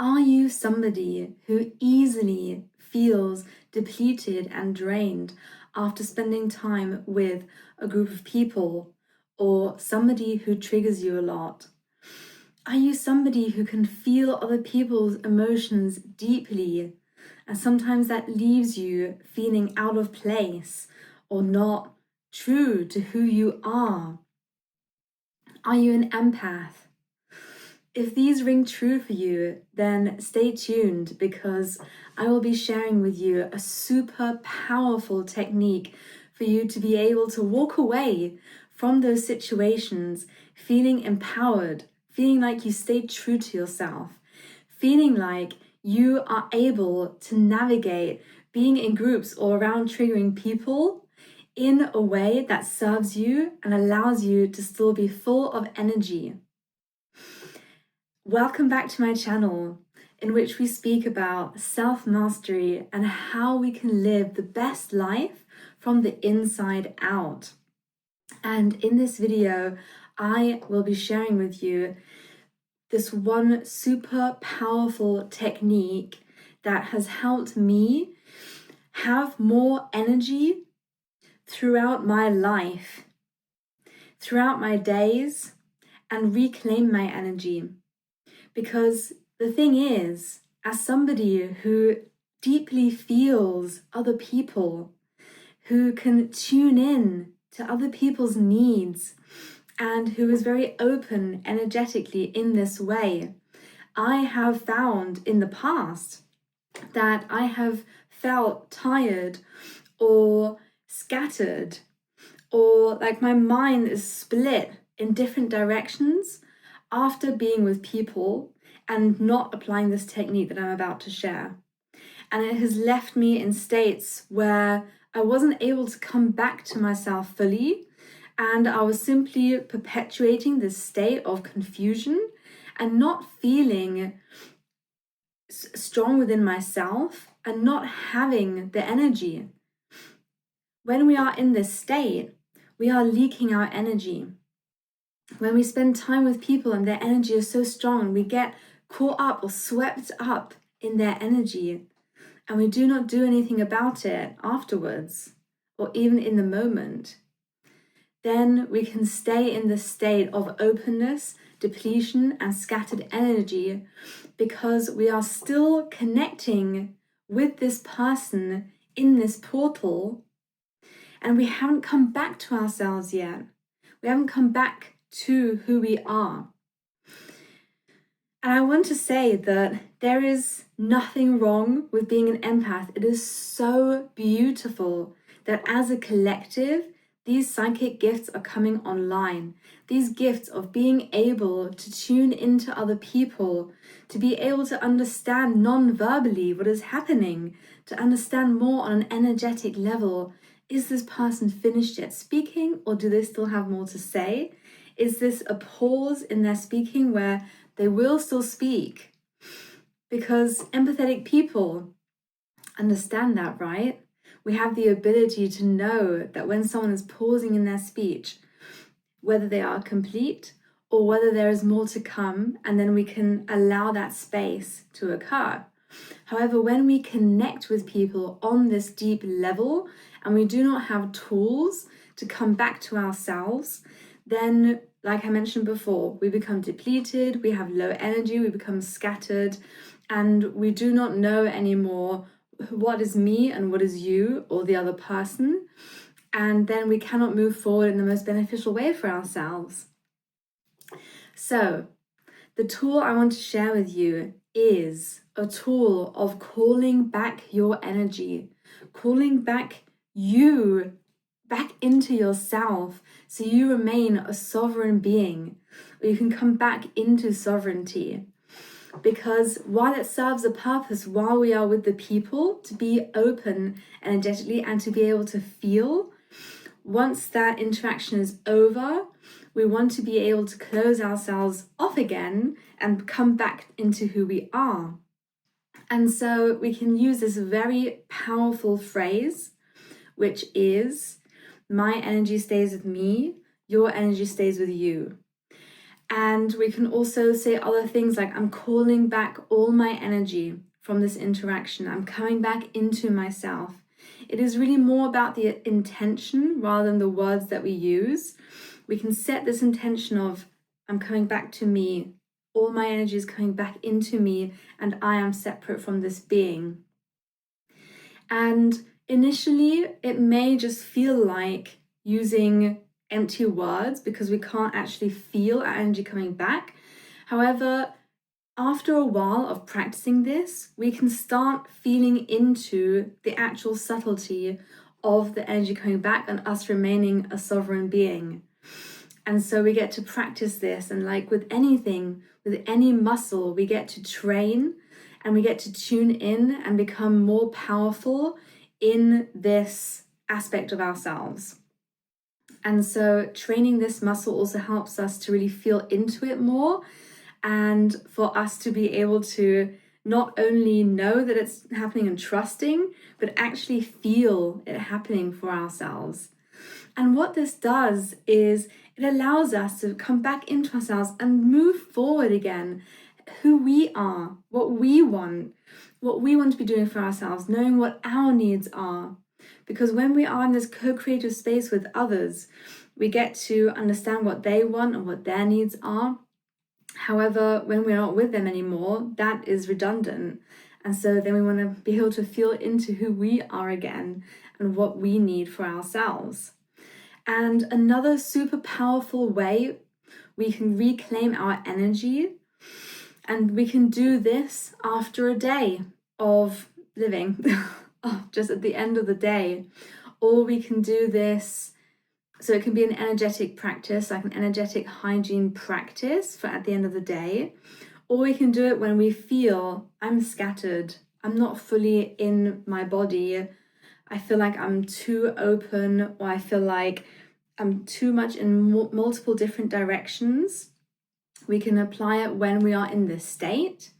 Are you somebody who easily feels depleted and drained after spending time with a group of people, or somebody who triggers you a lot? Are you somebody who can feel other people's emotions deeply, and sometimes that leaves you feeling out of place or not true to who you are? Are you an empath? If these ring true for you, then stay tuned, because I will be sharing with you a super powerful technique for you to be able to walk away from those situations feeling empowered, feeling like you stayed true to yourself, feeling like you are able to navigate being in groups or around triggering people in a way that serves you and allows you to still be full of energy. Welcome back to my channel, in which we speak about self-mastery and how we can live the best life from the inside out. And in this video, I will be sharing with you this one super powerful technique that has helped me have more energy throughout my life, throughout my days, and reclaim my energy. Because the thing is, as somebody who deeply feels other people, who can tune in to other people's needs, and who is very open energetically in this way, I have found in the past that I have felt tired or scattered, or like my mind is split in different directions after being with people and not applying this technique that I'm about to share. And it has left me in states where I wasn't able to come back to myself fully, and I was simply perpetuating this state of confusion and not feeling strong within myself and not having the energy. When we are in this state, we are leaking our energy. When we spend time with people and their energy is so strong, we get caught up or swept up in their energy, and we do not do anything about it afterwards or even in the moment, then we can stay in this state of openness, depletion, and scattered energy, because we are still connecting with this person in this portal, and we haven't come back to ourselves yet. We haven't come back to who we are. And I want to say that there is nothing wrong with being an empath. It is so beautiful that as a collective, these psychic gifts are coming online. These gifts of being able to tune into other people, to be able to understand non-verbally what is happening, to understand more on an energetic level. Is this person finished yet speaking, or do they still have more to say? Is this a pause in their speaking where they will still speak? Because empathetic people understand that, right? We have the ability to know that when someone is pausing in their speech, whether they are complete or whether there is more to come, and then we can allow that space to occur. However, when we connect with people on this deep level and we do not have tools to come back to ourselves, then, like I mentioned before, we become depleted, we have low energy, we become scattered, and we do not know anymore what is me and what is you or the other person. And then we cannot move forward in the most beneficial way for ourselves. So, the tool I want to share with you is a tool of calling back your energy, calling back you back into yourself, so you remain a sovereign being, or you can come back into sovereignty. Because while it serves a purpose while we are with the people, to be open energetically and to be able to feel, once that interaction is over, we want to be able to close ourselves off again and come back into who we are. And so we can use this very powerful phrase, which is, my energy stays with me, your energy stays with you. And we can also say other things like, I'm calling back all my energy from this interaction. I'm coming back into myself. It is really more about the intention rather than the words that we use. We can set this intention of, I'm coming back to me. All my energy is coming back into me, and I am separate from this being. And initially, it may just feel like using empty words because we can't actually feel our energy coming back. However, after a while of practicing this, we can start feeling into the actual subtlety of the energy coming back and us remaining a sovereign being. And so we get to practice this, and like with anything, with any muscle, we get to train and we get to tune in and become more powerful in this aspect of ourselves. And so training this muscle also helps us to really feel into it more, and for us to be able to not only know that it's happening and trusting, but actually feel it happening for ourselves. And what this does is it allows us to come back into ourselves and move forward again, who we are, what we want to be doing for ourselves, knowing what our needs are. Because when we are in this co-creative space with others, we get to understand what they want and what their needs are. However, when we're not with them anymore, that is redundant. And so then we want to be able to feel into who we are again and what we need for ourselves. And another super powerful way we can reclaim our energy, and we can do this after a day of living, just at the end of the day. Or we can do this, so it can be an energetic practice, like an energetic hygiene practice for at the end of the day. Or we can do it when we feel I'm scattered, I'm not fully in my body, I feel like I'm too open, or I feel like I'm too much in multiple different directions. We can apply it when we are in this state.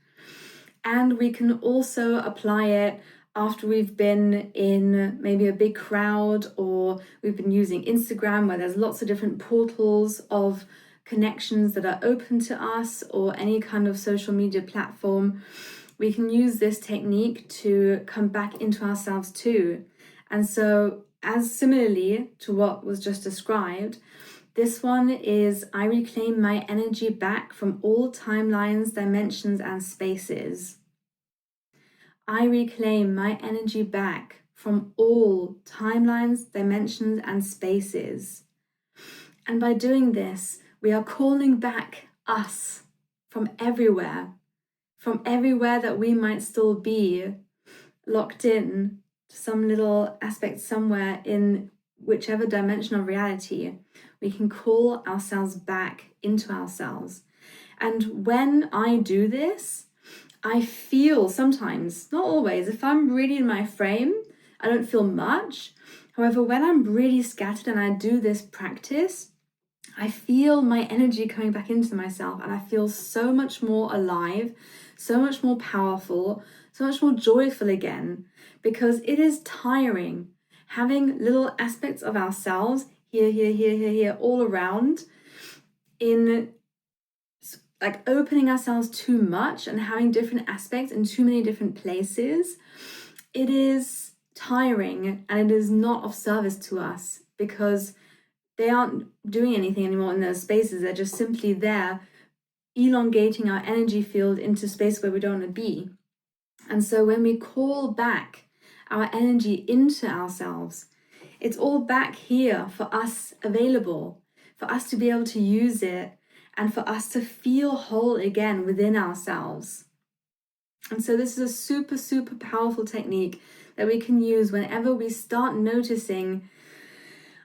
And we can also apply it after we've been in maybe a big crowd, or we've been using Instagram where there's lots of different portals of connections that are open to us, or any kind of social media platform. We can use this technique to come back into ourselves too. And so, as similarly to what was just described, this one is, I reclaim my energy back from all timelines, dimensions, and spaces. I reclaim my energy back from all timelines, dimensions, and spaces. And by doing this, we are calling back us from everywhere that we might still be locked in to some little aspect somewhere in whichever dimension of reality. We can call ourselves back into ourselves. And when I do this, I feel sometimes, not always, if I'm really in my frame, I don't feel much. However, when I'm really scattered and I do this practice, I feel my energy coming back into myself, and I feel so much more alive, so much more powerful, so much more joyful again, because it is tiring having little aspects of ourselves here, all around, in like opening ourselves too much and having different aspects in too many different places. It is tiring, and it is not of service to us, because they aren't doing anything anymore in those spaces. They're just simply there, elongating our energy field into space where we don't want to be. And so when we call back our energy into ourselves, it's all back here for us, available, for us to be able to use it, and for us to feel whole again within ourselves. And so this is a super, super powerful technique that we can use whenever we start noticing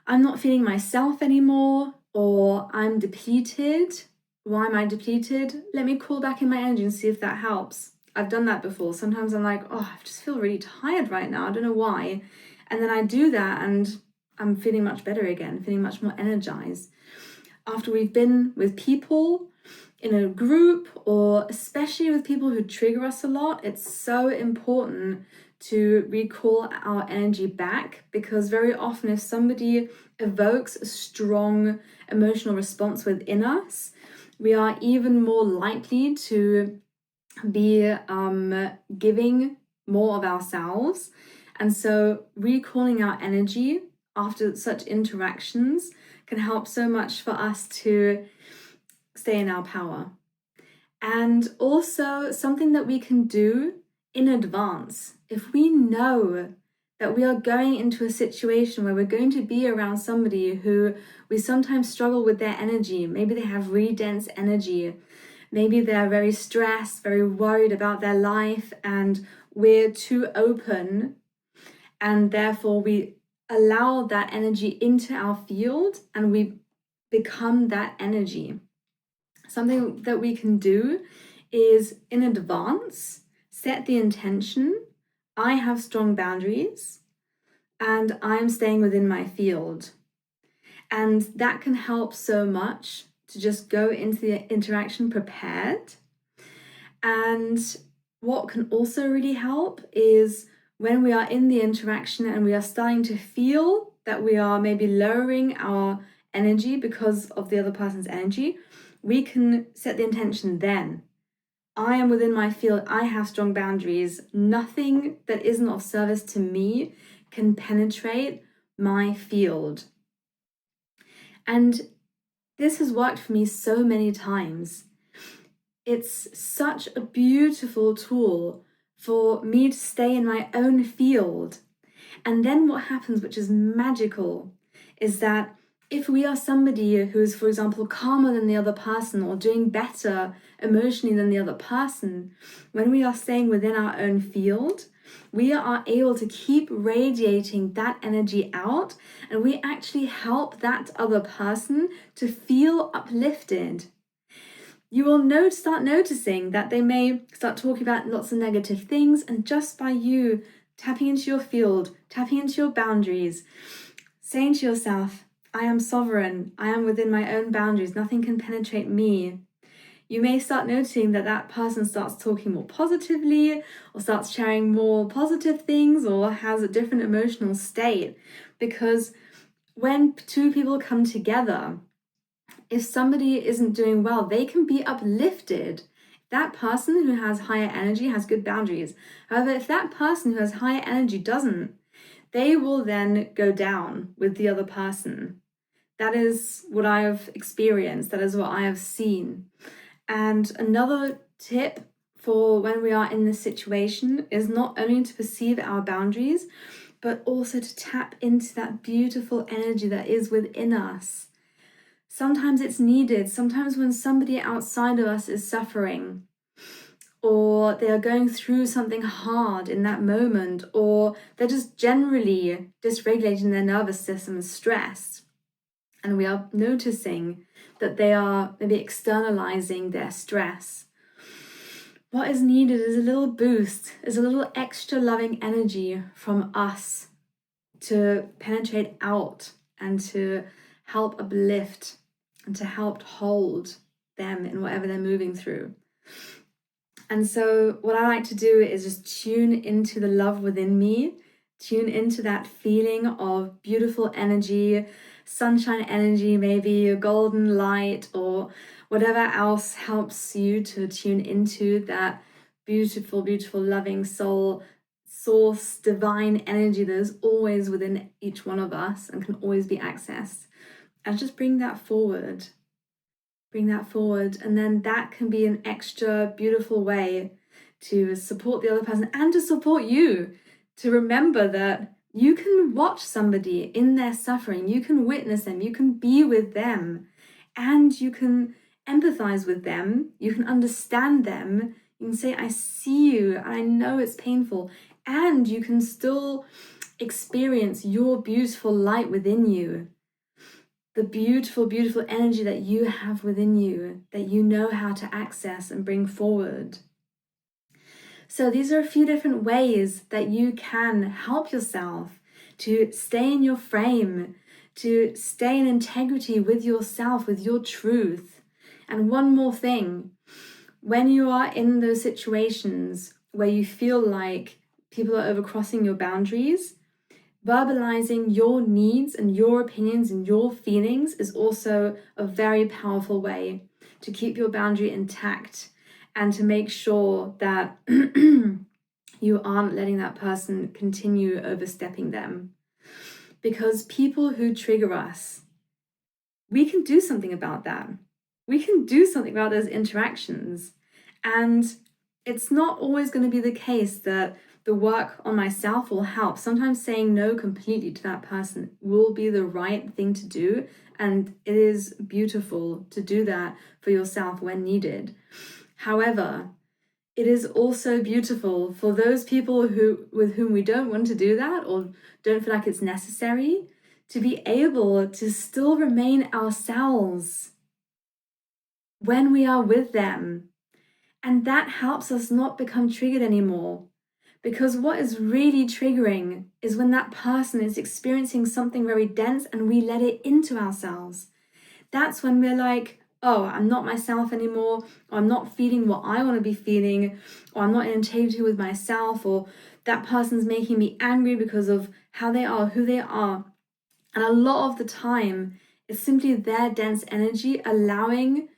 I'm not feeling myself anymore, or I'm depleted. Why am I depleted? Let me call back in my energy and see if that helps. I've done that before. Sometimes I'm like, I just feel really tired right now. I don't know why. And then I do that and I'm feeling much better again, feeling much more energized. After we've been with people in a group, or especially with people who trigger us a lot, it's so important to recall our energy back, because very often if somebody evokes a strong emotional response within us, we are even more likely to be giving more of ourselves. And so recalling our energy after such interactions can help so much for us to stay in our power. And also something that we can do in advance. If we know that we are going into a situation where we're going to be around somebody who we sometimes struggle with their energy, maybe they have really dense energy, maybe they're very stressed, very worried about their life, and we're too open, and therefore we allow that energy into our field and we become that energy. Something that we can do is in advance set the intention: I have strong boundaries and I'm staying within my field. And that can help so much to just go into the interaction prepared. And what can also really help is when we are in the interaction and we are starting to feel that we are maybe lowering our energy because of the other person's energy, we can set the intention then. I am within my field, I have strong boundaries. Nothing that isn't of service to me can penetrate my field. And this has worked for me so many times. It's such a beautiful tool for me to stay in my own field. And then what happens, which is magical, is that if we are somebody who is, for example, calmer than the other person or doing better emotionally than the other person, when we are staying within our own field, we are able to keep radiating that energy out, and we actually help that other person to feel uplifted. You will start noticing that they may start talking about lots of negative things, and just by you tapping into your field, tapping into your boundaries, saying to yourself, I am sovereign, I am within my own boundaries, nothing can penetrate me. You may start noticing that that person starts talking more positively, or starts sharing more positive things, or has a different emotional state. Because when two people come together, if somebody isn't doing well, they can be uplifted. That person who has higher energy has good boundaries. However, if that person who has higher energy doesn't, they will then go down with the other person. That is what I have experienced. That is what I have seen. And another tip for when we are in this situation is not only to perceive our boundaries, but also to tap into that beautiful energy that is within us. Sometimes it's needed. Sometimes when somebody outside of us is suffering, or they are going through something hard in that moment, or they're just generally dysregulating their nervous system and stressed, and we are noticing that they are maybe externalizing their stress, what is needed is a little boost, is a little extra loving energy from us to penetrate out and to help uplift and to help hold them in whatever they're moving through. And so what I like to do is just tune into the love within me, tune into that feeling of beautiful energy, sunshine energy, maybe a golden light, or whatever else helps you to tune into that beautiful, beautiful, loving soul, source, divine energy that is always within each one of us and can always be accessed. And just bring that forward. And then that can be an extra beautiful way to support the other person and to support you, to remember that you can watch somebody in their suffering, you can witness them, you can be with them, and you can empathize with them, you can understand them, you can say, I see you, and I know it's painful, and you can still experience your beautiful light within you. The beautiful, beautiful energy that you have within you, that you know how to access and bring forward. So these are a few different ways that you can help yourself to stay in your frame, to stay in integrity with yourself, with your truth. And one more thing, when you are in those situations where you feel like people are overcrossing your boundaries, verbalizing your needs and your opinions and your feelings is also a very powerful way to keep your boundary intact and to make sure that you aren't letting that person continue overstepping them. Because people who trigger us, we can do something about that. We can do something about those interactions. And it's not always going to be the case that the work on myself will help. Sometimes saying no completely to that person will be the right thing to do. And it is beautiful to do that for yourself when needed. However, it is also beautiful for those people with whom we don't want to do that or don't feel like it's necessary, to be able to still remain ourselves when we are with them. And that helps us not become triggered anymore. Because what is really triggering is when that person is experiencing something very dense and we let it into ourselves. That's when we're like, oh, I'm not myself anymore, or I'm not feeling what I want to be feeling, or I'm not in integrity with myself, or that person's making me angry because of how they are, who they are. And a lot of the time, it's simply their dense energy allowing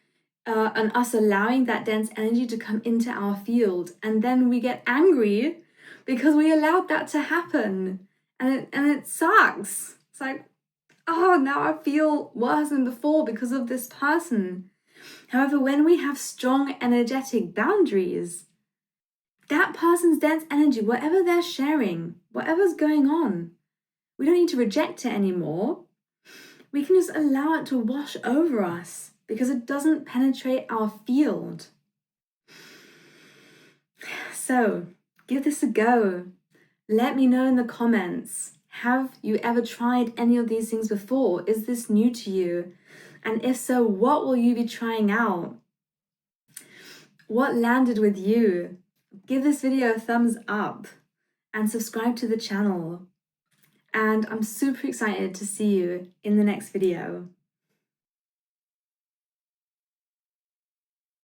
that dense energy to come into our field. And then we get angry because we allowed that to happen. And it sucks. It's like, oh, now I feel worse than before because of this person. However, when we have strong energetic boundaries, that person's dense energy, whatever they're sharing, whatever's going on, we don't need to reject it anymore. We can just allow it to wash over us because it doesn't penetrate our field. So, give this a go. Let me know in the comments. Have you ever tried any of these things before? Is this new to you? And if so, what will you be trying out? What landed with you? Give this video a thumbs up and subscribe to the channel. And I'm super excited to see you in the next video.